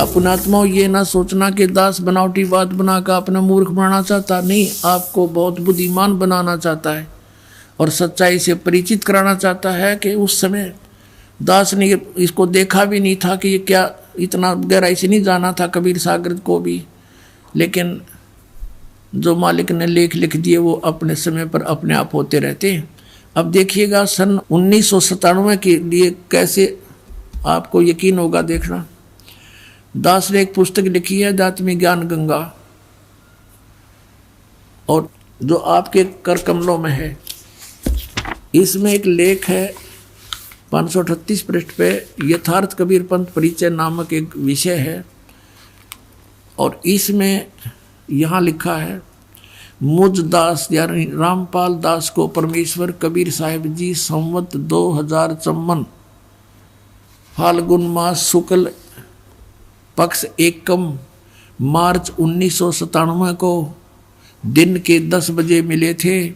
अपना आत्मा ये ना सोचना कि दास बनावटी बात बनाकर अपना मूर्ख बनाना चाहता, नहीं, आपको बहुत बुद्धिमान बनाना चाहता है और सच्चाई से परिचित कराना चाहता है कि उस समय दास ने इसको देखा भी नहीं था कि ये क्या, इतना गहराई से नहीं जाना था कबीर सागर को भी, लेकिन जो मालिक ने लेख लिख दिए वो अपने समय पर अपने आप होते रहते हैं। अब देखिएगा सन 1997 के लिए कैसे आपको यकीन होगा, देखना। दास ने एक पुस्तक लिखी है अध्यात्मिक ज्ञान गंगा, और जो आपके कर कमलों में है, इसमें एक लेख है 538 पृष्ठ पे, यथार्थ कबीर पंथ परिचय नामक एक विषय है, और इसमें यहाँ लिखा है, मुझ दास यानी रामपाल दास को परमेश्वर कबीर साहिब जी संवत 2054 फाल्गुन मास शुक्ल पक्ष एकम मार्च 1997 को दिन के 10 बजे मिले थे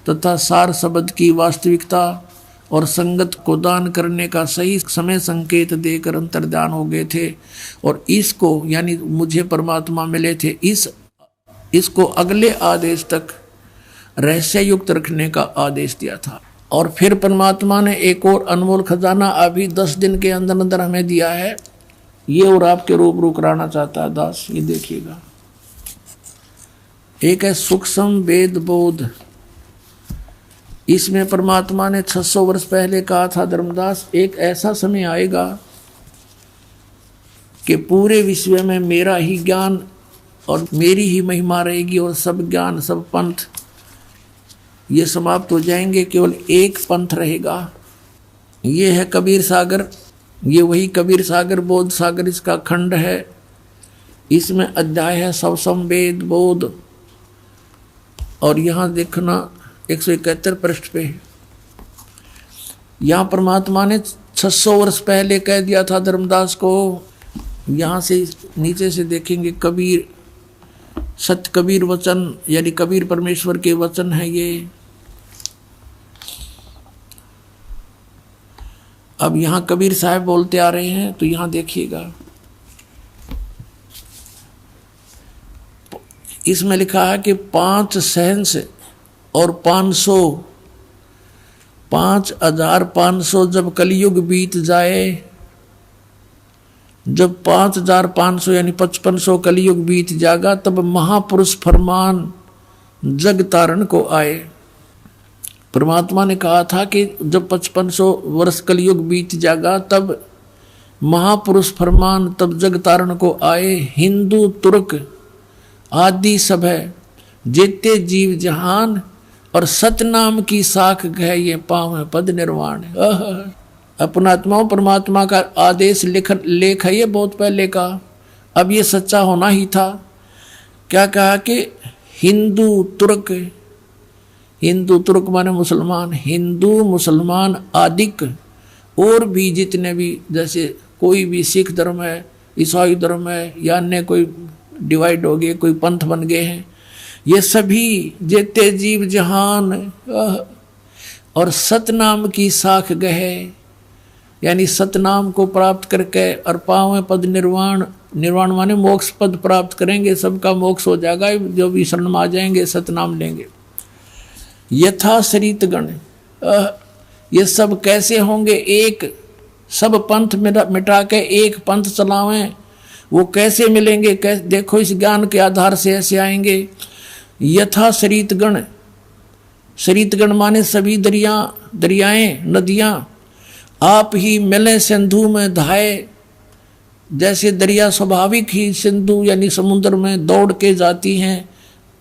तथा सार शब्द की वास्तविकता और संगत को दान करने का सही समय संकेत देकर अंतर्ध्यान हो गए थे, और इसको यानी मुझे परमात्मा मिले थे, इसको अगले आदेश तक रहस्य युक्त रखने का आदेश दिया था। और फिर परमात्मा ने एक और अनमोल खजाना अभी 10 दिन के अंदर अंदर हमें दिया है, ये और आपके रूबरू कराना चाहता है दास। ये देखिएगा, एक है सूक्ष्म वेद बोध। इसमें परमात्मा ने 600 वर्ष पहले कहा था, धर्मदास एक ऐसा समय आएगा कि पूरे विश्व में मेरा ही ज्ञान और मेरी ही महिमा रहेगी, और सब ज्ञान सब पंथ ये समाप्त हो जाएंगे, केवल एक पंथ रहेगा। ये है कबीर सागर, ये वही कबीर सागर बोध सागर इसका खंड है। इसमें अध्याय है सवसम वेद बोध, और यहाँ देखना 171 पृष्ठ पे, यहाँ परमात्मा ने 600 वर्ष पहले कह दिया था धर्मदास को। यहाँ से नीचे से देखेंगे, कबीर सत्य कबीर वचन, यानी कबीर परमेश्वर के वचन है ये। अब यहाँ कबीर साहब बोलते आ रहे हैं, तो यहाँ देखिएगा, इसमें लिखा है कि 5 सहंस और 5500 जब कलयुग बीत जाए, जब 5500 यानी 5500 कलयुग बीत जाएगा, तब महापुरुष फरमान जग तारण को आए। परमात्मा ने कहा था कि जब 5500 वर्ष कलयुग बीत जाएगा तब महापुरुष फरमान तब जग तारण को आए। हिंदू तुर्क आदि सब है, जेते जीव जहान, और सतनाम की साख गए ये पाँव पद निर्वाण। अपना आत्मा परमात्मा का आदेश लेख है ये बहुत पहले का, अब ये सच्चा होना ही था। क्या कहा कि हिंदू तुर्क माने मुसलमान, हिंदू मुसलमान आदिक, और भी जितने भी, जैसे कोई भी सिख धर्म है, ईसाई धर्म है, या अन्य कोई डिवाइड हो गए, कोई पंथ बन गए हैं, ये सभी जेते जीव जहान और सतनाम की साख गए, यानी सतनाम को प्राप्त करके और पावे पद निर्वाण, निर्वाण माने मोक्ष पद प्राप्त करेंगे, सबका मोक्ष हो जाएगा, जो भी शरण में आ जाएंगे सतनाम लेंगे। यथा शरीत गण, ये सब कैसे होंगे, एक सब पंथ मिटा के एक पंथ चलावें, वो कैसे मिलेंगे, कैसे, देखो इस ज्ञान के आधार से ऐसे आएंगे। यथा शरीतगण, शरीतगण माने सभी दरियाएं नदियां, आप ही मिले सिंधु में धाए, जैसे दरिया स्वाभाविक ही सिंधु यानी समुद्र में दौड़ के जाती हैं,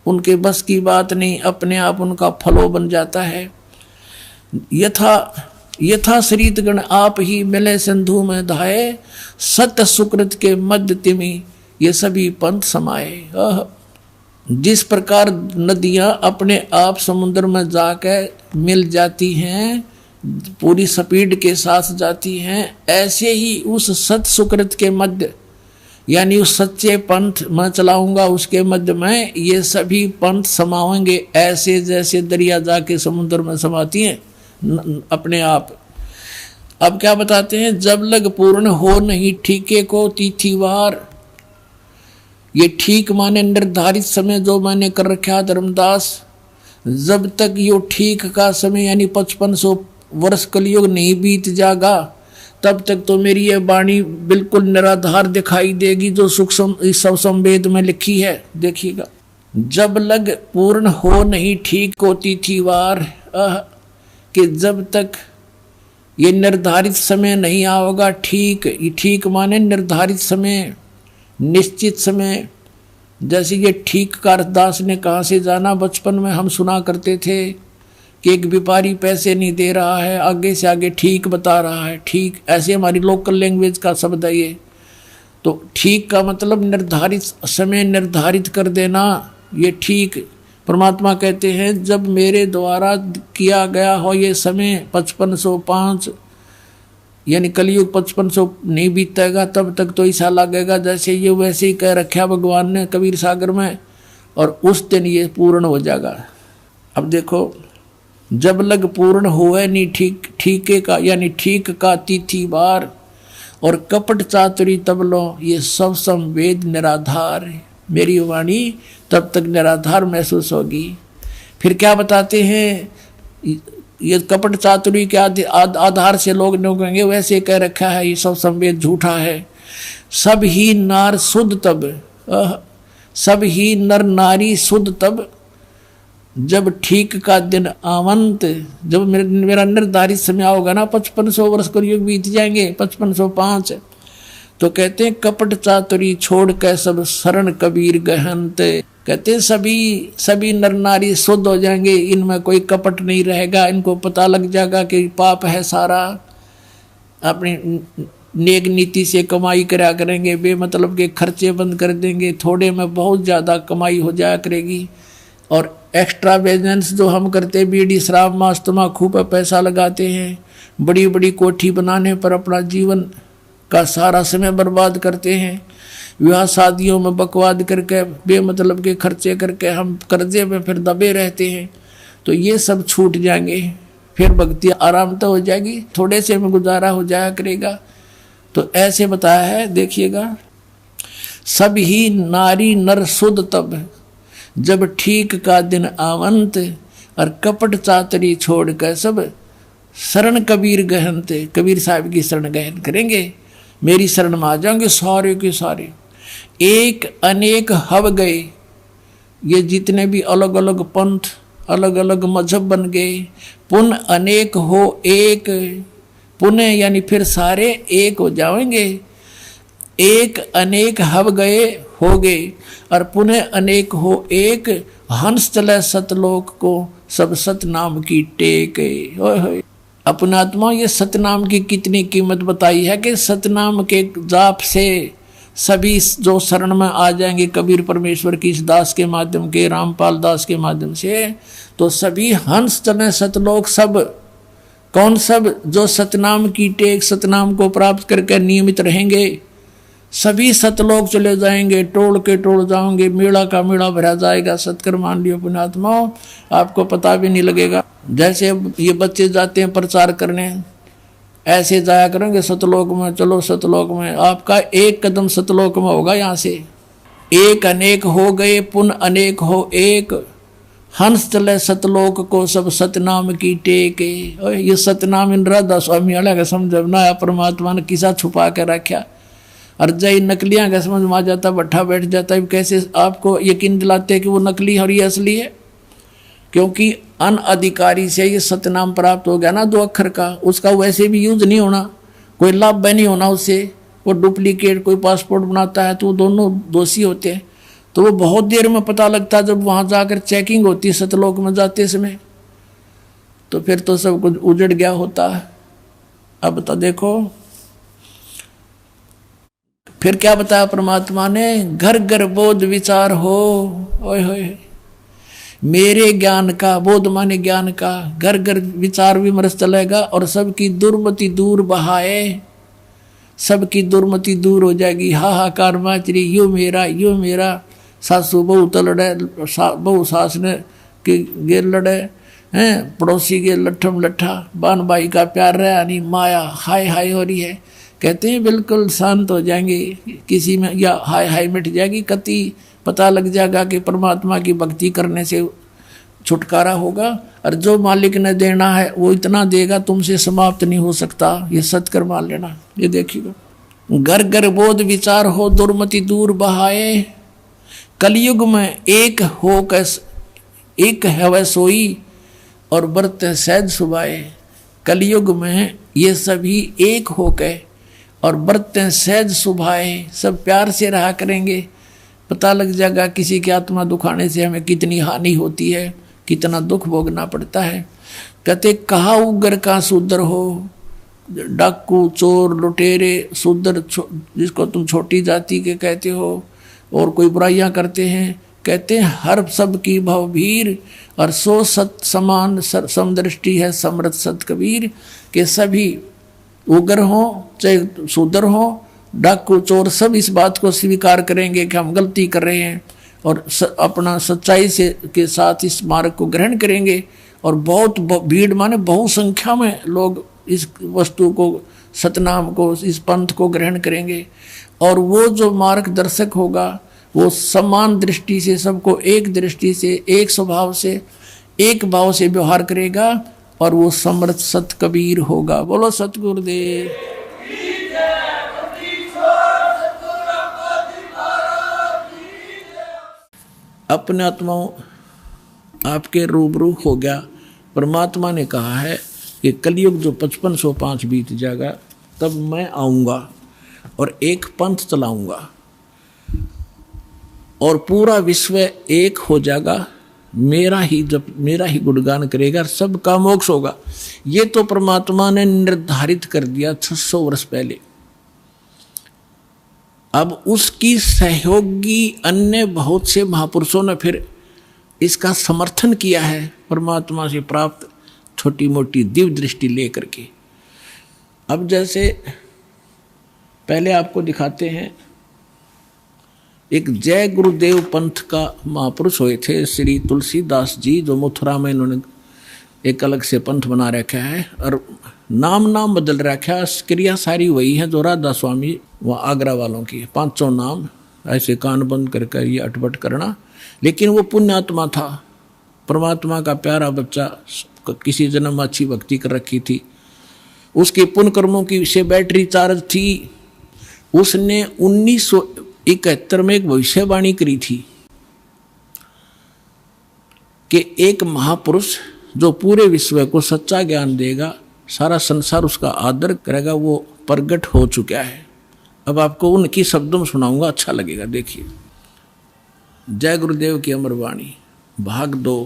उनके बस की बात नहीं, अपने आप उनका फलो बन जाता है। यथा शरीतगण आप ही मिले सिंधु में धाए, सत्य सुकृत के मध्य तिमि ये सभी पंथ समाये। जिस प्रकार नदियां अपने आप समुद्र में जाकर मिल जाती हैं, पूरी स्पीड के साथ जाती हैं, ऐसे ही उस सत सुकृत के मध्य यानी उस सच्चे पंथ मैं चलाऊंगा, उसके मध्य में ये सभी पंथ समाएंगे, ऐसे जैसे दरिया जाके समुद्र में समाती हैं अपने आप। अब क्या बताते हैं, जब लग पूर्ण हो नहीं ठीके को तिथिवार, ये ठीक माने निर्धारित समय जो मैंने कर रखा धर्मदास, जब तक यो ठीक का समय यानी 5500 वर्ष कलयुग नहीं बीत जाएगा तब तक तो मेरी ये वाणी बिल्कुल निराधार दिखाई देगी जो सूक्ष्म सब संवेद में लिखी है। देखिएगा, जब लग पूर्ण हो नहीं ठीक होती थी वार, कि जब तक ये निर्धारित समय नहीं आओगा ठीक माने निर्धारित समय, निश्चित समय। जैसे ये ठीक का दास ने कहाँ से जाना, बचपन में हम सुना करते थे कि एक व्यापारी पैसे नहीं दे रहा है, आगे से आगे ठीक बता रहा है, ठीक, ऐसे हमारी लोकल लैंग्वेज का शब्द है ये। तो ठीक का मतलब निर्धारित समय निर्धारित कर देना, ये ठीक। परमात्मा कहते हैं जब मेरे द्वारा किया गया हो ये समय 5505 यानी कलयुग 5500 नहीं बीतेगा तब तक तो ऐसा लगेगा जैसे ये वैसे ही कह रखा भगवान ने कबीर सागर में, और उस दिन ये पूर्ण हो जाएगा। अब देखो, जब लग पूर्ण हुए नहीं ठीके का यानी ठीक का तिथि बार, और कपट चातुरी तब लो ये सब संवेद निराधार, मेरी वाणी तब तक निराधार महसूस होगी। फिर क्या बताते हैं, ये कपट चातुरी के आधार से लोग कहेंगे वैसे कह रखा है ये सब संवेद झूठा है। सब ही नार शुद्ध तब, सब ही नर नारी शुद्ध तब, जब ठीक का दिन आवंत, जब मेरा निर्धारित समय होगा ना 5500 वर्ष को युग बीत जाएंगे 5505, तो कहते हैं कपट चातुरी छोड़ कर सब शरण कबीर गहनत, कहते हैं सभी नर नारी शुद्ध हो जाएंगे, इनमें कोई कपट नहीं रहेगा, इनको पता लग जाएगा कि पाप है सारा, अपनी नेक नीति से कमाई करा करेंगे, बेमतलब के खर्चे बंद कर देंगे, थोड़े में बहुत ज़्यादा कमाई हो जाया करेगी। और एक्स्ट्रा बिजनेस जो हम करते, बीड़ी शराब मांस तम्बाकू पर पैसा लगाते हैं, बड़ी बड़ी कोठी बनाने पर अपना जीवन का सारा समय बर्बाद करते हैं, विवाह शादियों में बकवाद करके बेमतलब के खर्चे करके हम कर्जे में फिर दबे रहते हैं, तो ये सब छूट जाएंगे, फिर भक्ति आराम तो हो जाएगी, थोड़े से में गुजारा हो जाया करेगा। तो ऐसे बताया है, देखिएगा, सब ही नारी नर शुद्ध तब, जब ठीक का दिन आवंत, और कपट चातरी छोड़कर सब शरण कबीर गहनते, कबीर साहब की शरण गहन करेंगे, मेरी शरण में आ जाएंगे सारे के सारे। एक अनेक हव गए, ये जितने भी अलग अलग पंथ अलग अलग मजहब बन गए, पुण्य अनेक हो एक, पुण्य यानी फिर सारे एक हो जाएंगे। एक अनेक हव गए हो गए, और पुण्य अनेक हो एक, हंस चले सतलोक को सब सतनाम की टेक। अपना आत्मा ये सतनाम की कितनी कीमत बताई है कि सतनाम के जाप से सभी जो शरण में आ जाएंगे कबीर परमेश्वर की इस दास के माध्यम के, रामपाल दास के माध्यम से, तो सभी हंस चले सतलोक, सब कौन सब, जो सतनाम की टेक सतनाम को प्राप्त करके नियमित रहेंगे, सभी सतलोक चले जाएंगे, टोल के टोल जाओगे, मेला का मेला भरा जाएगा। सत्कर मान लियो पुण्यात्माओं, आपको पता भी नहीं लगेगा। जैसे ये बच्चे जाते हैं प्रचार करने, ऐसे जाया करेंगे सतलोक में, चलो सतलोक में, आपका एक कदम सतलोक में होगा। यहाँ से एक अनेक हो गए, पुण्य अनेक हो एक, हंस चले सतलोक को सब सतनाम की टेक। ये सतनाम इन राधा स्वामी वाला का समझना, परमात्मा ने किसा छुपा के रखा, और जय नकलियाँ का समझ में आ जाता, बैठा बैठ जाता है। कैसे आपको यकीन दिलाते हैं कि वो नकली है और ये असली है? क्योंकि अनअधिकारी से ये सतनाम प्राप्त हो गया ना 2 अक्षर का, उसका वैसे भी यूज नहीं होना, कोई लाभ नहीं होना उससे। वो डुप्लीकेट कोई पासपोर्ट बनाता है तो वो दोनों दोषी होते हैं। तो वो बहुत देर में पता लगता है जब वहाँ जाकर चेकिंग होती है सतलोक में जाते समय, तो फिर तो सब कुछ उजड़ गया होता है। अब तो देखो फिर क्या बताया परमात्मा ने, घर घर बोध विचार हो, ओए होए मेरे ज्ञान का, बोध माने ज्ञान का, घर घर विचार विमर्श चलेगा, और सबकी दुर्मति दूर बहाए, सबकी दुर्मति दूर हो जाएगी। हाहाकार माचरी, यो मेरा, सासू बहू तो लड़े, बहू सास ने के गे लड़े हैं, पड़ोसी के लट्ठम लट्ठा, बान भाई का प्यार रहा नहीं, माया हाय हाय हो रही है। कहते हैं बिल्कुल शांत हो जाएंगे, किसी में या हाय हाय मिट जाएगी, कति पता लग जाएगा कि परमात्मा की भक्ति करने से छुटकारा होगा। और जो मालिक ने देना है वो इतना देगा, तुमसे समाप्त नहीं हो सकता, ये सत्कर मान लेना। ये देखिएगा, घर घर बोध विचार हो, दुर्मति दूर बहाए, कलयुग में एक हो कस एक है वह सोई, और बरत सहज सुबाए। कलयुग में ये सभी एक हो के और बरतें सहज सुभाए, सब प्यार से रहा करेंगे। पता लग जाएगा किसी की आत्मा दुखाने से हमें कितनी हानि होती है, कितना दुख भोगना पड़ता है। कहते कहा उग्र का शूद्र हो, डाकू चोर लुटेरे शूद्र जिसको तुम छोटी जाति के कहते हो और कोई बुराइयां करते हैं, कहते हैं हर सब की भवभीर और सो सत समान समदृष्टि है समृत सत कबीर। के सभी उग्र हो चाहे शूद्र हो, डाकू चोर, सब इस बात को स्वीकार करेंगे कि हम गलती कर रहे हैं और अपना सच्चाई से के साथ इस मार्ग को ग्रहण करेंगे। और बहुत भीड़ माने बहुसंख्या में लोग इस वस्तु को, सतनाम को, इस पंथ को ग्रहण करेंगे। और वो जो मार्गदर्शक होगा वो समान दृष्टि से सबको एक दृष्टि से, एक स्वभाव से, एक भाव से व्यवहार करेगा और वो समर्थ सत कबीर होगा। बोलो सतगुरुदेव। अपने आत्माओं आपके रूबरू हो गया। परमात्मा ने कहा है कि कलयुग जो 5505 बीत जाएगा तब मैं आऊँगा और एक पंथ चलाऊँगा और पूरा विश्व एक हो जाएगा, मेरा ही गुणगान करेगा, सबका मोक्ष होगा। ये तो परमात्मा ने निर्धारित कर दिया 600 वर्ष पहले। अब उसकी सहयोगी अन्य बहुत से महापुरुषों ने फिर इसका समर्थन किया है, परमात्मा से प्राप्त छोटी मोटी दिव्य दृष्टि लेकर के। अब जैसे पहले आपको दिखाते हैं, एक जय गुरुदेव पंथ का महापुरुष हुए थे श्री तुलसीदास जी, जो मथुरा में इन्होंने एक अलग से पंथ बना रखा है और नाम बदल रखा है। क्रिया सारी वही है जो राधा स्वामी व आगरा वालों की, 500 नाम ऐसे कान बंद करके ये अटपट करना। लेकिन वो पुण्यात्मा था, परमात्मा का प्यारा बच्चा, किसी जन्म अच्छी भक्ति कर रखी थी, उसके पुण्य कर्मों की से बैटरी चार्ज थी। उसने 1971 में एक भविष्यवाणी करी थी कि एक महापुरुष जो पूरे विश्व को सच्चा ज्ञान देगा, सारा संसार उसका आदर करेगा, वो प्रगट हो चुका है। अब आपको उनकी शब्दों में सुनाऊंगा, अच्छा लगेगा। देखिए, जय गुरुदेव की अमर वाणी, भाग 2।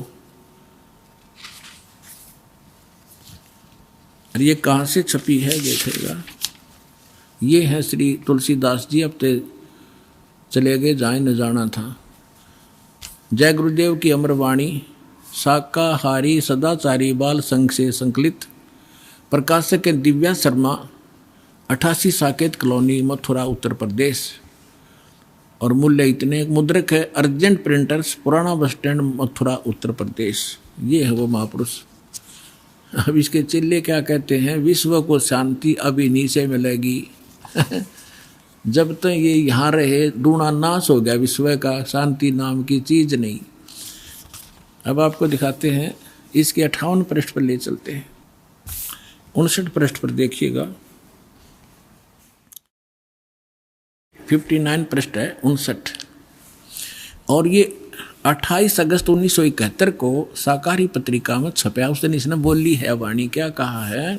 और ये कहाँ से छपी है देखिएगा, ये है श्री तुलसीदास जी, अब तो चले गए, जाए न जाना था। जय गुरुदेव की अमर वाणी, शाकाहारी सदाचारी बाल संघ से संकलित, प्रकाशक है दिव्या शर्मा, 88 साकेत कॉलोनी, मथुरा, उत्तर प्रदेश। और मूल्य इतने, मुद्रक है अर्जेंट प्रिंटर्स, पुराना बस स्टैंड, मथुरा, उत्तर प्रदेश। ये है वो महापुरुष। अब इसके चिल्ले क्या कहते हैं, विश्व को शांति अब इन्हीं से मिलेगी। जब तक ये यहाँ रहे डूणा नाश हो गया विश्व का, शांति नाम की चीज नहीं। अब आपको दिखाते हैं, इसके 58 पृष्ठ पर ले चलते हैं। 59 पृष्ठ पर देखिएगा, 59 पृष्ठ है 59। और ये 28 अगस्त 1971 को साकारी पत्रिका में छपया। उस दिन इसने बोली है वाणी, क्या कहा है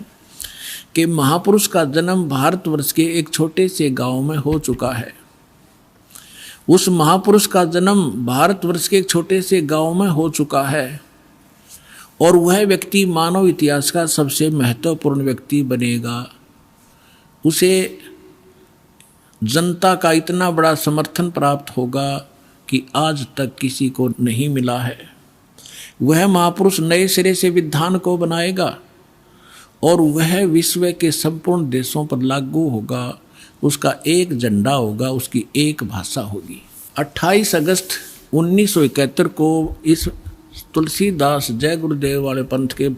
कि महापुरुष का जन्म भारतवर्ष के एक छोटे से गांव में हो चुका है। उस महापुरुष का जन्म भारतवर्ष के एक छोटे से गांव में हो चुका है और वह व्यक्ति मानव इतिहास का सबसे महत्वपूर्ण व्यक्ति बनेगा। उसे जनता का इतना बड़ा समर्थन प्राप्त होगा कि आज तक किसी को नहीं मिला है। वह महापुरुष नए सिरे से विधान को बनाएगा और वह विश्व के संपूर्ण देशों पर लागू होगा। उसका एक झंडा होगा, उसकी एक भाषा होगी। 28 अगस्त 1971 को इस तुलसीदास जय गुरुदेव वाले पंथ के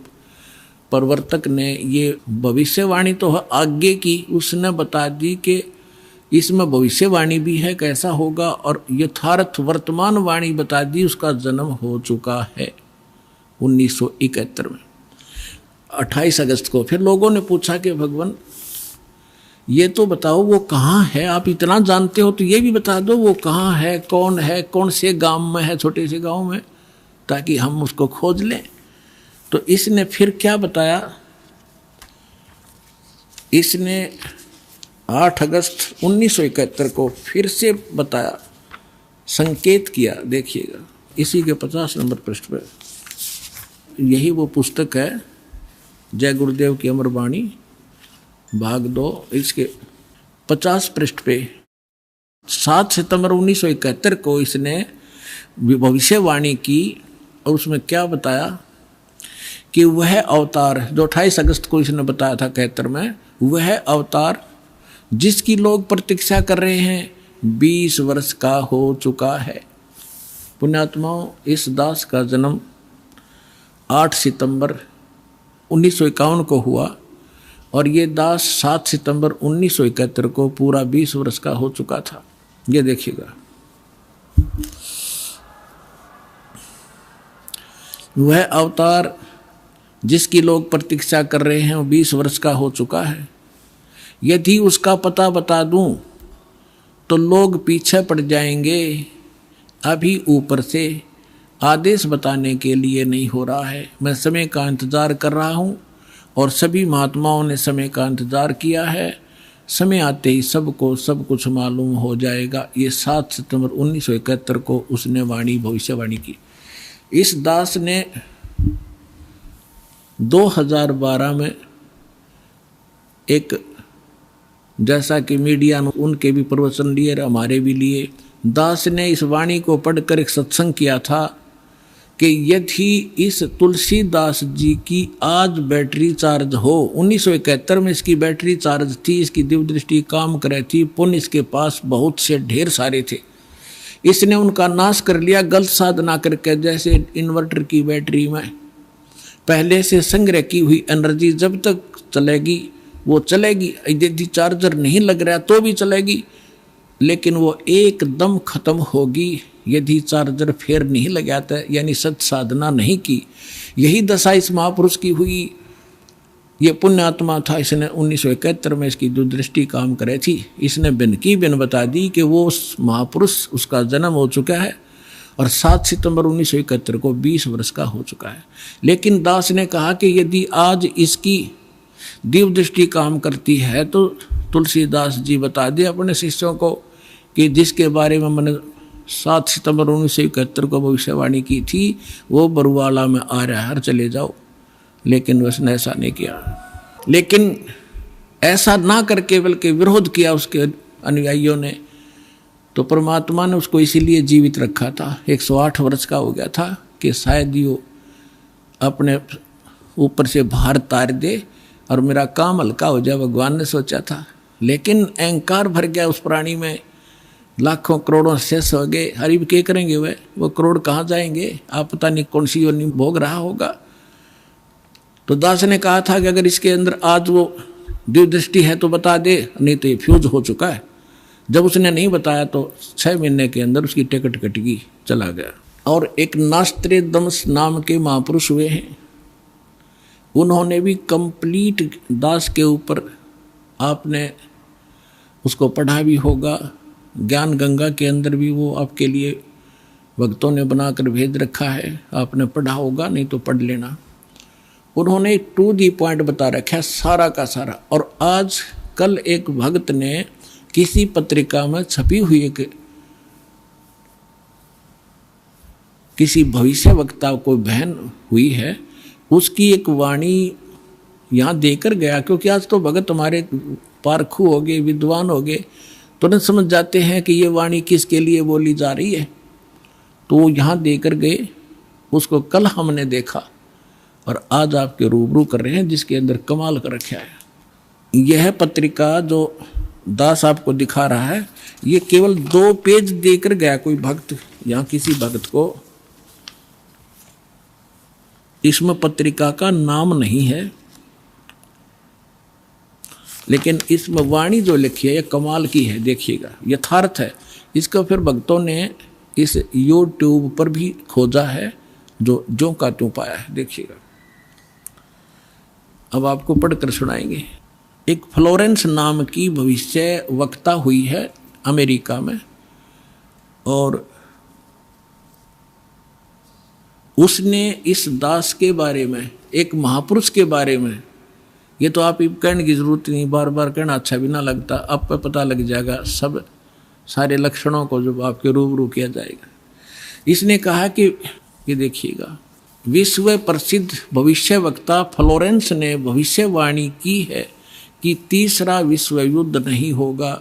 प्रवर्तक ने ये भविष्यवाणी तो आगे की उसने बता दी कि इसमें भविष्यवाणी भी है कैसा होगा, और यथार्थ वर्तमान वाणी बता दी उसका जन्म हो चुका है 1971 में 28 अगस्त को। फिर लोगों ने पूछा कि भगवान ये तो बताओ वो कहाँ है, आप इतना जानते हो तो ये भी बता दो वो कहाँ है, कौन से गांव में है, छोटे से गांव में, ताकि हम उसको खोज लें। तो इसने फिर क्या बताया, इसने 8 अगस्त 1971 को फिर से बताया, संकेत किया। देखिएगा इसी के 50 नंबर पृष्ठ पर, यही वो पुस्तक है जय गुरुदेव की अमर वाणी भाग 2, इसके 50 पृष्ठ पे 7 सितंबर 1971 को इसने भविष्यवाणी की, और उसमें क्या बताया कि वह अवतार जो 28 अगस्त को इसने बताया था 71 में, वह अवतार जिसकी लोग प्रतीक्षा कर रहे हैं 20 वर्ष का हो चुका है। पुण्यात्माओं, इस दास का जन्म 8 सितंबर 1951 को हुआ, और ये दास 7 सितंबर 1971 को पूरा 20 वर्ष का हो चुका था। ये देखिएगा, वह अवतार जिसकी लोग प्रतीक्षा कर रहे हैं वो 20 वर्ष का हो चुका है। यदि उसका पता बता दूं तो लोग पीछे पड़ जाएंगे। अभी ऊपर से आदेश बताने के लिए नहीं हो रहा है। मैं समय का इंतज़ार कर रहा हूं, और सभी महात्माओं ने समय का इंतज़ार किया है। समय आते ही सबको सब कुछ मालूम हो जाएगा। ये 7 सितंबर 1971 को उसने भविष्यवाणी की। इस दास ने 2012 में एक, जैसा कि मीडिया ने उनके भी प्रवचन लिए, हमारे भी लिए, दास ने इस वाणी को पढ़कर एक सत्संग किया था कि यदि इस तुलसीदास जी की आज बैटरी चार्ज हो, 1971 में इसकी बैटरी चार्ज थी, इसकी दिव्य दृष्टि काम कर रही थी, पुण्य इसके पास बहुत से ढेर सारे थे, इसने उनका नाश कर लिया गलत साधना करके। जैसे इन्वर्टर की बैटरी में पहले से संग्रह की हुई एनर्जी जब तक चलेगी वो चलेगी, यदि चार्जर नहीं लग रहा तो भी चलेगी, लेकिन वो एकदम खत्म होगी यदि चार्जर फेर नहीं लगाता, यानी सत साधना नहीं की। यही दशा इस महापुरुष की हुई। ये पुण्यात्मा था, इसने 1971 में इसकी दूरदृष्टि काम करे थी। इसने बिन की बिन बता दी कि वो उस महापुरुष, उसका जन्म हो चुका है, और 7 सितंबर 1971 को 20 वर्ष का हो चुका है। लेकिन दास ने कहा कि यदि आज इसकी दिव्य दृष्टि काम करती है तो तुलसीदास जी बता दे अपने शिष्यों को कि जिसके बारे में मैंने 7 सितंबर 1971 को भविष्यवाणी की थी वो बरुवाला में आ रहा है, चले जाओ। लेकिन उसने ऐसा नहीं किया। लेकिन ऐसा ना करके बल्कि विरोध किया उसके अनुयायियों ने, तो परमात्मा ने उसको इसीलिए जीवित रखा था। 108 वर्ष का हो गया था कि शायद ये अपने ऊपर से भार तार दे और मेरा काम हल्का हो जाए, भगवान ने सोचा था। लेकिन अहंकार भर गया उस प्राणी में, लाखों करोड़ों शेष हो गए। हरिब क्या करेंगे वो करोड़ कहाँ जाएंगे, आप पता नहीं कौन सी योनि भोग रहा होगा। तो दास ने कहा था कि अगर इसके अंदर आज वो दिव्य दृष्टि है तो बता दे, नहीं तो ये फ्यूज हो चुका है। जब उसने नहीं बताया तो 6 महीने के अंदर उसकी टिकट कट गई, चला गया। और एक नास्त्रे दमस नाम के महापुरुष हुए हैं, उन्होंने भी कंप्लीट दास के ऊपर, आपने उसको पढ़ा भी होगा, ज्ञान गंगा के अंदर भी वो आपके लिए भक्तों ने बनाकर भेज रखा है, आपने पढ़ा होगा, नहीं तो पढ़ लेना। उन्होंने टू दी पॉइंट बता रखा है सारा का सारा। और आज कल एक भक्त ने किसी पत्रिका में छपी हुई एक किसी भविष्य वक्ता को बहन हुई है, उसकी एक वाणी यहाँ देकर गया, क्योंकि आज तो भगत हमारे पारखू हो गए, विद्वान हो गए, तुरंत समझ जाते हैं कि ये वाणी किसके लिए बोली जा रही है। तो वो यहाँ देकर गए, उसको कल हमने देखा और आज आपके रूबरू कर रहे हैं, जिसके अंदर कमाल कर रखा है। यह पत्रिका जो दास आपको दिखा रहा है, ये केवल 2 पेज देकर गया कोई भक्त, यहाँ किसी भक्त को, इसमें पत्रिका का नाम नहीं है, लेकिन इसमें वाणी जो लिखी है ये कमाल की है, देखिएगा, यथार्थ है। इसको फिर भक्तों ने इस यूट्यूब पर भी खोजा है, जो ज्यों का त्यों पाया है, देखिएगा। अब आपको पढ़कर सुनाएंगे। एक फ्लोरेंस नाम की भविष्य वक्ता हुई है अमेरिका में, और उसने इस दास के बारे में, एक महापुरुष के बारे में, ये तो आप कहने की जरूरत नहीं, बार बार कहना अच्छा भी ना लगता, आप पे पता लग जाएगा सब सारे लक्षणों को जब आपके रूबरू किया जाएगा। इसने कहा कि ये देखिएगा, विश्व प्रसिद्ध भविष्य वक्ता फ्लोरेंस ने भविष्यवाणी की है कि तीसरा विश्व युद्ध नहीं होगा,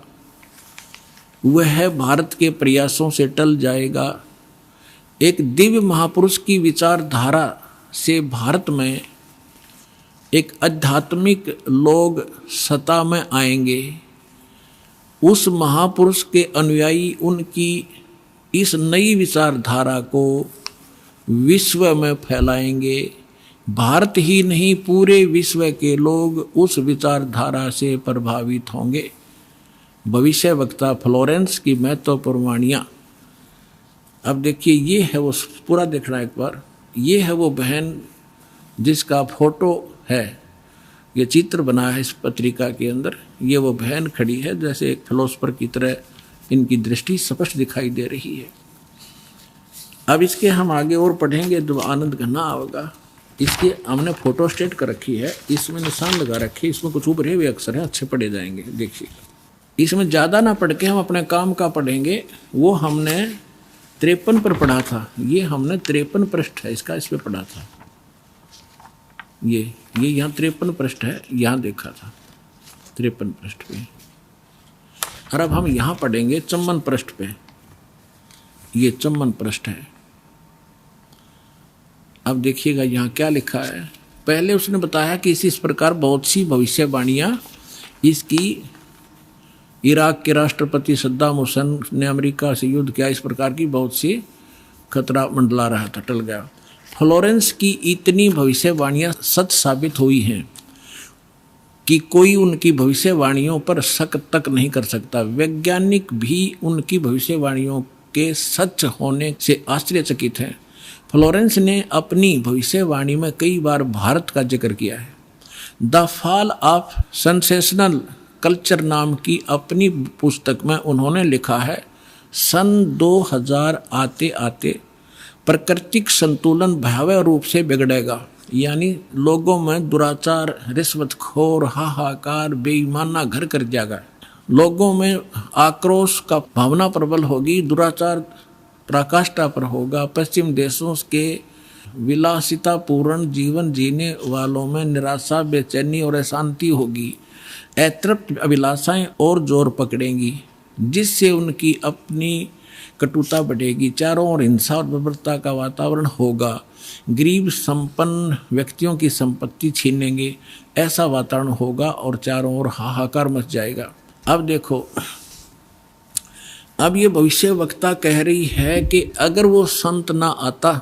वह भारत के प्रयासों से टल जाएगा। एक दिव्य महापुरुष की विचारधारा से भारत में एक आध्यात्मिक लोग सत्ता में आएंगे। उस महापुरुष के अनुयायी उनकी इस नई विचारधारा को विश्व में फैलाएंगे। भारत ही नहीं, पूरे विश्व के लोग उस विचारधारा से प्रभावित होंगे। भविष्य वक्ता फ्लोरेंस की महत्वपूर्ण वाणियाँ। अब देखिए, ये है वो, पूरा देखना एक बार, ये है वो बहन जिसका फोटो है, ये चित्र बना है इस पत्रिका के अंदर। ये वो बहन खड़ी है, जैसे एक फिलोसफर की तरह इनकी दृष्टि स्पष्ट दिखाई दे रही है। अब इसके हम आगे और पढ़ेंगे तो आनंद घना होगा। इसके हमने फोटो स्टेट कर रखी है, इसमें निशान लगा रखे, इसमें कुछ उभरे हुए अक्षर हैं, अच्छे पढ़े जाएंगे। देखिए, इसमें ज़्यादा ना पढ़ के हम अपने काम का पढ़ेंगे। वो हमने 53 पर पढ़ा था, ये हमने 53 पृष्ठ है इसका, इस पर पढ़ा था। ये यहाँ 53 पृष्ठ है, यहाँ देखा था 53 पृष्ठ पे। और अब हम यहाँ पढ़ेंगे 54 पृष्ठ पे, ये 54 पृष्ठ है। अब देखिएगा यहाँ क्या लिखा है। पहले उसने बताया कि इस प्रकार बहुत सी भविष्यवाणियाँ इसकी, इराक के राष्ट्रपति सद्दाम हुसैन ने अमेरिका से युद्ध किया, इस प्रकार की बहुत सी खतरा मंडला रहा था, टल गया। फ्लोरेंस की इतनी भविष्यवाणियाँ सच साबित हुई हैं कि कोई उनकी भविष्यवाणियों पर शक तक नहीं कर सकता। वैज्ञानिक भी उनकी भविष्यवाणियों के सच होने से आश्चर्यचकित हैं। फ्लोरेंस ने अपनी भविष्यवाणी में कई बार भारत का जिक्र किया है। The fall of sensational culture नाम की अपनी पुस्तक में उन्होंने लिखा है, सन 2000 आते आते प्राकृतिक संतुलन भयावह रूप से बिगड़ेगा, यानी लोगों में दुराचार, रिश्वतखोर, हाहाकार, बेईमाना घर कर जाएगा। लोगों में आक्रोश का भावना प्रबल होगी, दुराचार पराकाष्ठा पर होगा। पश्चिम देशों के विलासितापूर्ण जीवन जीने वालों में निराशा, बेचैनी और अशांति होगी। अतृप्त अभिलाषाएं और जोर पकड़ेंगी, जिससे उनकी अपनी कटुता बढ़ेगी। चारों ओर हिंसा और बर्बरता का वातावरण होगा। गरीब संपन्न व्यक्तियों की संपत्ति छीनेंगे, ऐसा वातावरण होगा और चारों ओर हाहाकार मच जाएगा। अब देखो, अब ये भविष्य वक्ता कह रही है कि अगर वो संत ना आता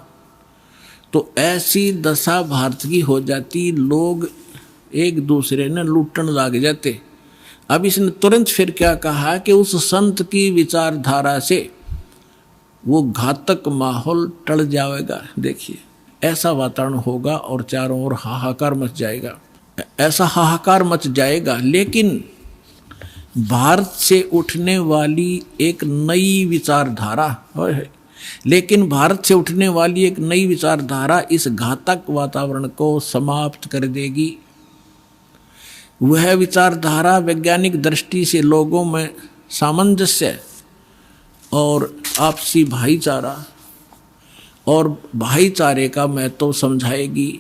तो ऐसी दशा भारत की हो जाती, लोग एक दूसरे ने लूटने लग जाते। अब इसने तुरंत फिर क्या कहा कि उस संत की विचारधारा से वो घातक माहौल टल जाएगा। देखिए, ऐसा वातावरण होगा और चारों ओर हाहाकार मच जाएगा, ऐसा हाहाकार मच जाएगा। लेकिन भारत से उठने वाली एक नई विचारधारा इस घातक वातावरण को समाप्त कर देगी। वह विचारधारा वैज्ञानिक दृष्टि से लोगों में सामंजस्य और आपसी भाईचारा और भाईचारे का महत्व समझाएगी।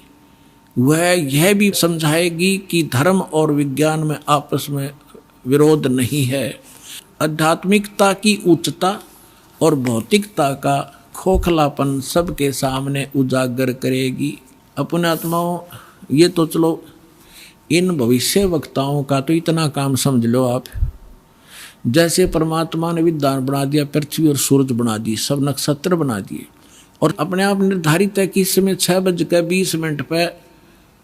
वह यह भी समझाएगी कि धर्म और विज्ञान में आपस में विरोध नहीं है। आध्यात्मिकता की उच्चता और भौतिकता का खोखलापन सबके सामने उजागर करेगी। अपने आत्माओं, ये तो चलो इन भविष्य वक्ताओं का तो इतना काम समझ लो आप, जैसे परमात्मा ने विद्वान बना दिया, पृथ्वी और सूरज बना दी, सब नक्षत्र बना दिए, और अपने आप निर्धारित है कि इस समय 6:20 पर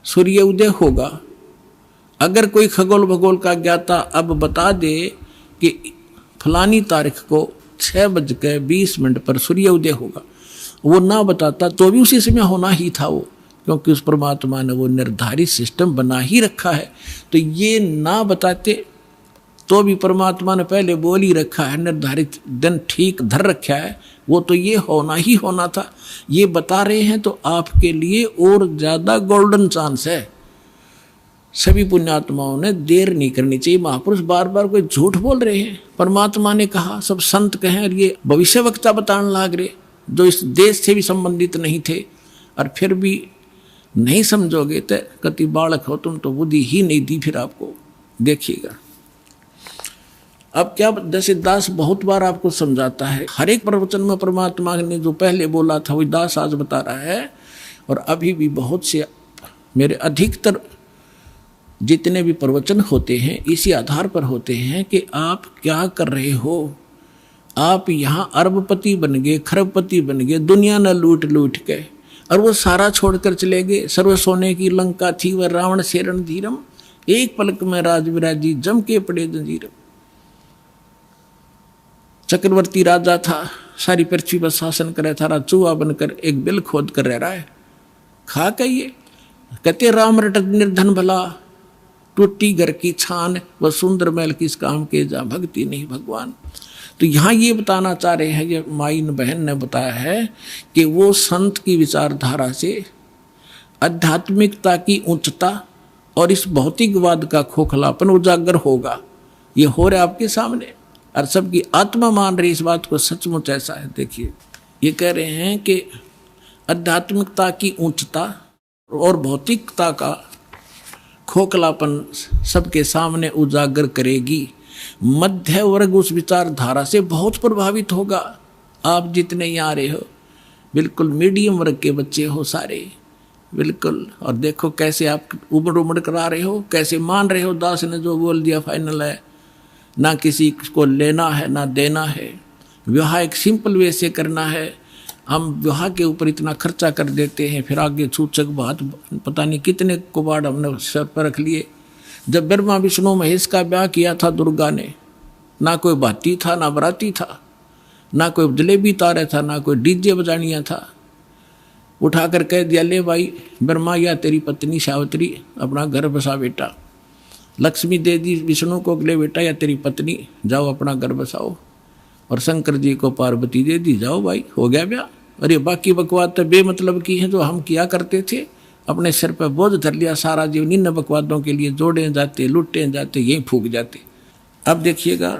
सूर्य उदय होगा अगर कोई खगोल भगोल का ज्ञाता अब बता दे कि फलानी तारीख को 6:20 पर सूर्य उदय होगा, वो ना बताता तो भी उसी समय होना ही था वो, क्योंकि उस परमात्मा ने वो निर्धारित सिस्टम बना ही रखा है। तो ये ना बताते तो भी परमात्मा ने पहले बोल ही रखा है, निर्धारित दिन ठीक धर रखा है, वो तो ये होना ही होना था। ये बता रहे हैं तो आपके लिए और ज़्यादा गोल्डन चांस है। सभी पुण्यात्माओं ने देर नहीं करनी चाहिए। महापुरुष बार बार कोई झूठ बोल रहे हैं, परमात्मा ने कहा, सब संत कहें, और ये भविष्यवक्ता बताने लाग रहे जो इस देश से भी संबंधित नहीं थे, और फिर भी नहीं समझोगे तो कति बालक हो तुम, तो बुद्धि ही नहीं दी फिर आपको। देखिएगा अब क्या, जैसे दास बहुत बार आपको समझाता है, हर एक प्रवचन में परमात्मा ने जो पहले बोला था वही दास आज बता रहा है। और अभी भी बहुत से मेरे अधिकतर जितने भी प्रवचन होते हैं इसी आधार पर होते हैं कि आप क्या कर रहे हो। आप यहाँ अरबपति बन गए, खरबपति बन गए, दुनिया न लूट लूट के, और वो सारा छोड़कर चले गए। सर्व सोने की लंका थी वह रावण से रणधीरम, एक पलक में राज विराजी जम के पड़े जंजीरम। चक्रवर्ती राजा था, सारी पृथ्वी पर शासन करे था, चूहा बनकर एक बिल खोद कर रह रहा है। खा कहिए कहते राम रट निर्धन भला, टूटी घर की छान, वह सुंदर महल किस काम के, जा भक्ति नहीं भगवान। तो यहाँ ये बताना चाह रहे हैं, ये माइन बहन ने बताया है कि वो संत की विचारधारा से आध्यात्मिकता की उच्चता और इस भौतिकवाद का खोखलापन उजागर होगा। ये हो रहा है आपके सामने, और सबकी आत्मा मान रही इस बात को, सचमुच ऐसा है। देखिए ये कह रहे हैं कि आध्यात्मिकता की ऊंचता और भौतिकता का खोखलापन सबके सामने उजागर करेगी। मध्य वर्ग उस विचारधारा से बहुत प्रभावित होगा। आप जितने यहाँ आ रहे हो बिल्कुल मीडियम वर्ग के बच्चे हो सारे, बिल्कुल। और देखो कैसे आप उमड़ उमड़ कर आ रहे हो, कैसे मान रहे हो दास ने जो बोल दिया फाइनल है, ना किसी को लेना है ना देना है। विवाह एक सिंपल वे से करना है। हम विवाह के ऊपर इतना खर्चा कर देते हैं, फिर आगे सूचक बात पता नहीं कितने कुबाड़ हमने सर पर रख लिए। जब ब्रह्मा विष्णु महेश का ब्याह किया था दुर्गा ने, ना कोई भाती था ना बराती था, ना कोई जलेबी तारे था, ना कोई डीजे बजानिया था। उठाकर कह दिया, ले भाई ब्रह्मा या तेरी पत्नी सावित्री अपना घर बसा बेटा। लक्ष्मी दे दी विष्णु को, ले बेटा या तेरी पत्नी जाओ अपना घर बसाओ। और शंकर जी को पार्वती दे दी, जाओ भाई हो गया ब्याह। अरे बाकी बकवाद तो बेमतलब की है जो हम किया करते थे, अपने सिर पर बोझ धर लिया सारा जीवन इन बकवादों के लिए, जोड़े जाते लुटे जाते यहीं फूक जाते। अब देखिएगा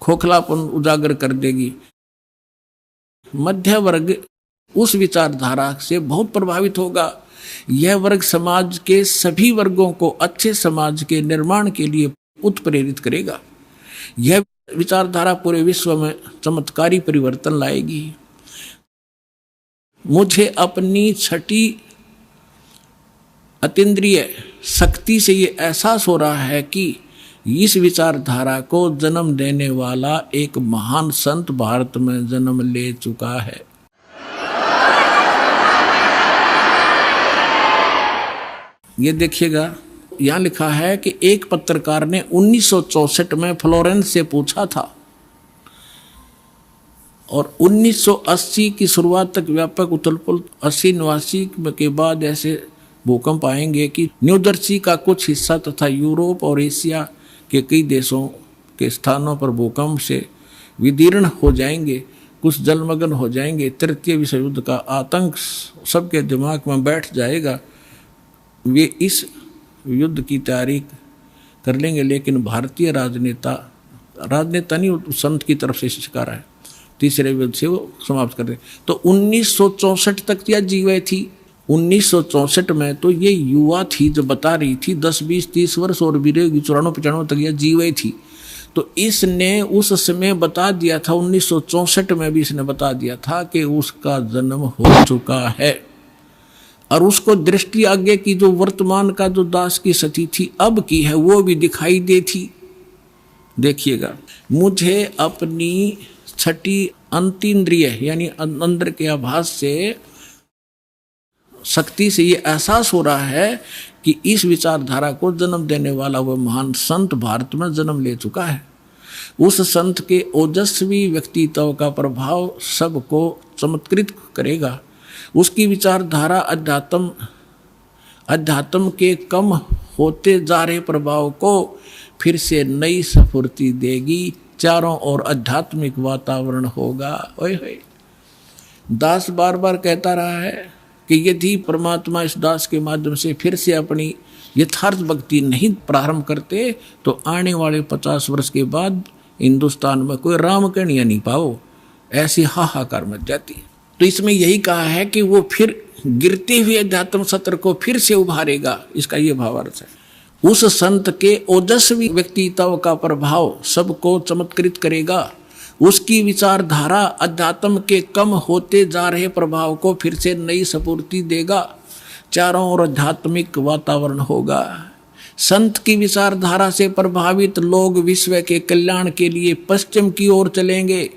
खोखलापन उजागर कर देगी। मध्य वर्ग उस विचारधारा से बहुत प्रभावित होगा। यह वर्ग समाज के सभी वर्गों को अच्छे समाज के निर्माण के लिए उत्प्रेरित करेगा। यह विचारधारा पूरे विश्व में चमत्कारी परिवर्तन लाएगी। मुझे अपनी छठी अतीन्द्रिय शक्ति से ये एहसास हो रहा है कि इस विचारधारा को जन्म देने वाला एक महान संत भारत में जन्म ले चुका है। ये देखिएगा यहाँ लिखा है कि एक पत्रकार ने 1964 में फ्लोरेंस से पूछा था और 1980 की शुरुआत तक व्यापक उथल-पुथल 80-89 के बाद ऐसे भूकंप आएंगे कि न्यू जर्सी का कुछ हिस्सा तथा यूरोप और एशिया के कई देशों के स्थानों पर भूकंप से विदीर्ण हो जाएंगे, कुछ जलमग्न हो जाएंगे। तृतीय विश्व युद्ध का आतंक सबके दिमाग में बैठ जाएगा। वे इस युद्ध की तैयारी कर लेंगे, लेकिन भारतीय राजनेता नहीं संत की तरफ से शिकार है, तीसरे युद्ध से वो समाप्त कर दे। तो 1964 तक यह जीवे थी। 1964 में तो ये युवा थी जो बता रही थी, 10, 20, 30 वर्ष और भी रहेगी, 94-95 तक यह जीवे थी। तो इसने उस समय बता दिया था, 1964 में भी इसने बता दिया था कि उसका जन्म हो चुका है। और उसको दृष्टि आगे की जो वर्तमान का जो दास की स्थिति थी अब की है वो भी दिखाई दे थी। देखिएगा, मुझे अपनी छठी अंतीन्द्रिय यानी अंदर के आभास से शक्ति से ये एहसास हो रहा है कि इस विचारधारा को जन्म देने वाला वह महान संत भारत में जन्म ले चुका है। उस संत के ओजस्वी व्यक्तित्व का प्रभाव सबको चमत्कृत करेगा। उसकी विचारधारा अध्यात्म के कम होते जा रहे प्रभाव को फिर से नई स्फूर्ति देगी। चारों ओर आध्यात्मिक वातावरण होगा। ओए होए, दास बार बार कहता रहा है कि यदि परमात्मा इस दास के माध्यम से फिर से अपनी यथार्थ भक्ति नहीं प्रारंभ करते तो आने वाले 50 वर्ष के बाद हिंदुस्तान में कोई राम कहानियां नहीं पाओ, ऐसी हाहाकार मच जाती। तो इसमें यही कहा है कि वो फिर गिरते हुए अध्यात्म सत्र को फिर से उभारेगा, इसका ये भावार्थ है। उस संत के ओजस्वी व्यक्तित्व का प्रभाव सबको चमत्कृत करेगा। उसकी विचारधारा अध्यात्म के कम होते जा रहे प्रभाव को फिर से नई स्फूर्ति देगा। चारों ओर आध्यात्मिक वातावरण होगा। संत की विचारधारा से प्रभावित लोग विश्व के कल्याण के लिए पश्चिम की ओर चलेंगे।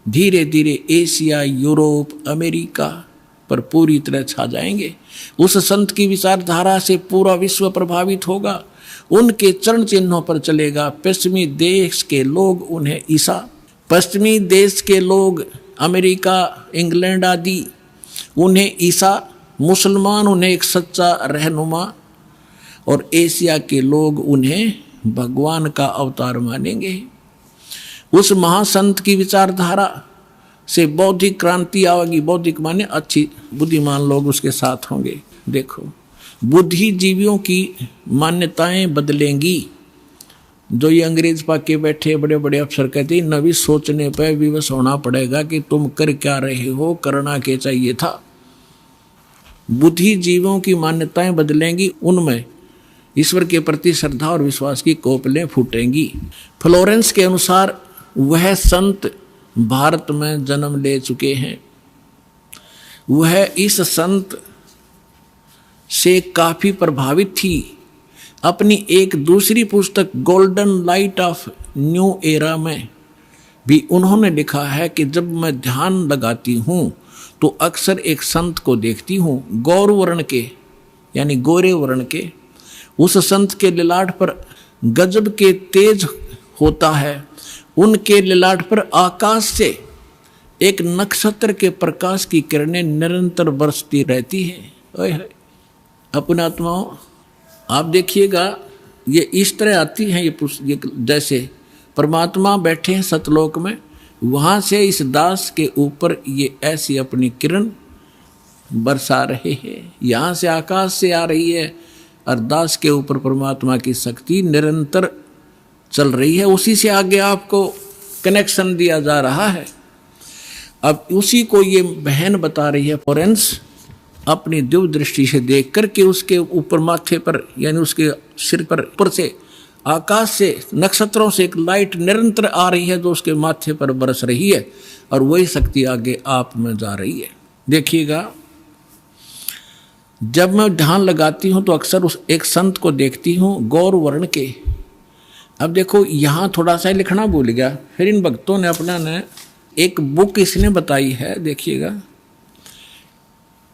धीरे धीरे एशिया, यूरोप, अमेरिका पर पूरी तरह छा जाएंगे। उस संत की विचारधारा से पूरा विश्व प्रभावित होगा। उनके चरण चिन्हों पर चलेगा। पश्चिमी देश के लोग उन्हें पश्चिमी देश के लोग अमेरिका, इंग्लैंड आदि उन्हें ईसा, मुसलमान उन्हें एक सच्चा रहनुमा और एशिया के लोग उन्हें भगवान का अवतार मानेंगे। उस महासंत की विचारधारा से बौद्धिक क्रांति आएगी। बौद्धिक माने अच्छी बुद्धिमान लोग उसके साथ होंगे। देखो, बुद्धिजीवियों की मान्यताएं बदलेंगी। जो ये अंग्रेज पाके बैठे बड़े बड़े अफसर कहते हैं नवी सोचने पर विवश होना पड़ेगा कि तुम कर क्या रहे हो, करना क्या चाहिए था। बुद्धिजीवियों की मान्यताएं बदलेंगी। उनमें ईश्वर के प्रति श्रद्धा और विश्वास की कोपलें फूटेंगी। फ्लोरेंस के अनुसार वह संत भारत में जन्म ले चुके हैं। वह इस संत से काफी प्रभावित थी। अपनी एक दूसरी पुस्तक golden light of new era में भी उन्होंने लिखा है कि जब मैं ध्यान लगाती हूँ तो अक्सर एक संत को देखती हूँ, गौर वर्ण के यानी गोरे वर्ण के। उस संत के ललाट पर गजब के तेज होता है। उनके ललाट पर आकाश से एक नक्षत्र के प्रकाश की किरणें निरंतर बरसती रहती हैं। अपने आत्माओं, आप देखिएगा ये इस तरह आती हैं ये जैसे परमात्मा बैठे हैं सतलोक में, वहाँ से इस दास के ऊपर ये ऐसी अपनी किरण बरसा रहे हैं। यहाँ से आकाश से आ रही है और दास के ऊपर परमात्मा की शक्ति निरंतर चल रही है। उसी से आगे आपको कनेक्शन दिया जा रहा है। अब उसी को ये बहन बता रही है फ्लोरेंस अपनी दिव्य दृष्टि से देख कर के उसके ऊपर माथे पर यानी उसके सिर पर ऊपर से आकाश से नक्षत्रों से एक लाइट निरंतर आ रही है जो उसके माथे पर बरस रही है और वही शक्ति आगे आप में जा रही है। देखिएगा, जब मैं ध्यान लगाती हूँ तो अक्सर उस एक संत को देखती हूँ गौर वर्ण के। अब देखो यहाँ थोड़ा सा लिखना भूल गया, फिर इन भक्तों ने अपना ने एक बुक इसने बताई है। देखिएगा,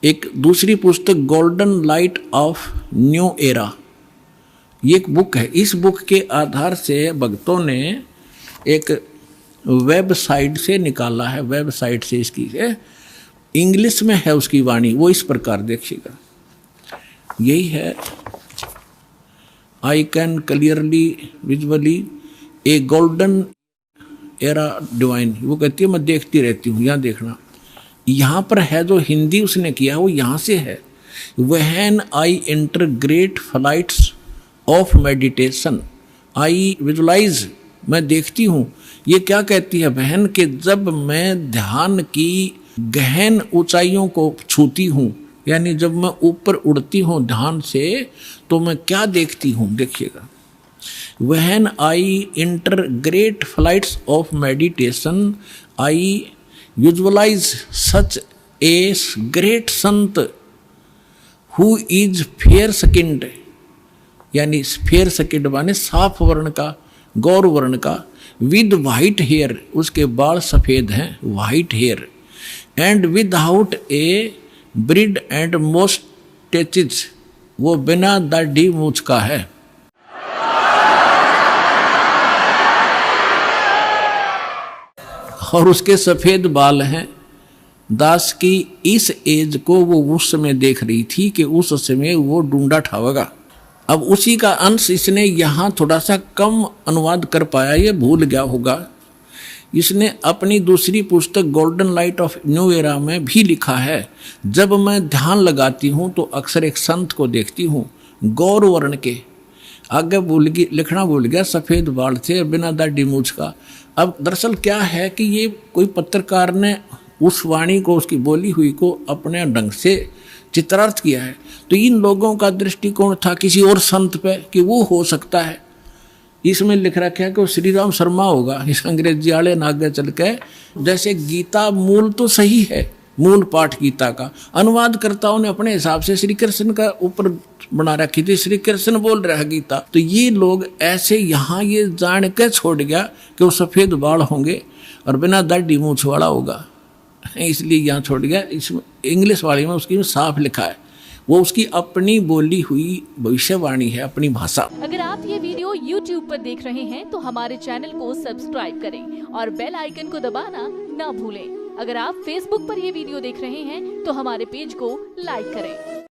एक दूसरी पुस्तक golden light of new era, ये एक बुक है। इस बुक के आधार से भक्तों ने एक वेबसाइट से निकाला है। वेबसाइट से इसकी है, इंग्लिश में है उसकी वाणी। वो इस प्रकार देखिएगा, यही है, I can clearly visually A golden era divine. वो कहती है मैं देखती रहती हूँ। यहाँ देखना, यहाँ पर है जो हिंदी उसने किया वो यहाँ से है। When I enter great flights of meditation I visualise, मैं देखती हूँ। ये क्या कहती है बहन कि जब मैं ध्यान की गहन ऊंचाइयों को छूती हूँ, यानी जब मैं ऊपर उड़ती हूँ ध्यान से, तो मैं क्या देखती हूँ। देखिएगा, when I enter great flights of meditation I visualise such a great sant who is fair skinned, यानी फेयर स्किन्ड माने साफ वर्ण का, गौर वर्ण का, विद वाइट हेयर, उसके बाल सफेद हैं, white hair, and without a beard and moustaches, वो बिना दाढ़ी मूंछ का है। और उसके सफेद बाल हैं। दास की इस एज को वो उस समय देख रही थी कि उस समय वो ढूंढा ठावेगा। अब उसी का अंश इसने यहाँ थोड़ा सा कम अनुवाद कर पाया, ये भूल गया होगा। इसने अपनी दूसरी पुस्तक golden light of new era में भी लिखा है, जब मैं ध्यान लगाती हूँ तो अक्सर एक संत को देखती हूँ, गौर वर्ण के, आगे लिखना भूल गया, सफ़ेद बाल थे बिना दाढ़ी मूंछ का। अब दरअसल क्या है कि ये कोई पत्रकार ने उस वाणी को, उसकी बोली हुई को अपने ढंग से चित्रार्थ किया है। तो इन लोगों का दृष्टिकोण था किसी और संत पे कि वो हो सकता है। इसमें लिख रखा है कि वो श्री राम शर्मा होगा। इस अंग्रेजी वाले ने आगे चल के, जैसे गीता मूल तो सही है, मूल पाठ गीता का अनुवादकर्ताओं ने अपने हिसाब से श्री कृष्ण का ऊपर बना रखी थी, श्री कृष्ण बोल रहा है गीता। तो ये लोग ऐसे यहाँ ये जान के छोड़ गया कि वो सफ़ेद बाल होंगे और बिना दाढ़ी मूंछ वाला होगा, इसलिए यहाँ छोड़ गया। इसमें इंग्लिश वाली में उसकी साफ लिखा है, वो उसकी अपनी बोली हुई भविष्यवाणी है, अपनी भाषा। अगर आप ये वीडियो YouTube पर देख रहे हैं तो हमारे चैनल को सब्सक्राइब करें और बेल आइकन को दबाना ना भूलें। अगर आप Facebook पर ये वीडियो देख रहे हैं तो हमारे पेज को लाइक करें।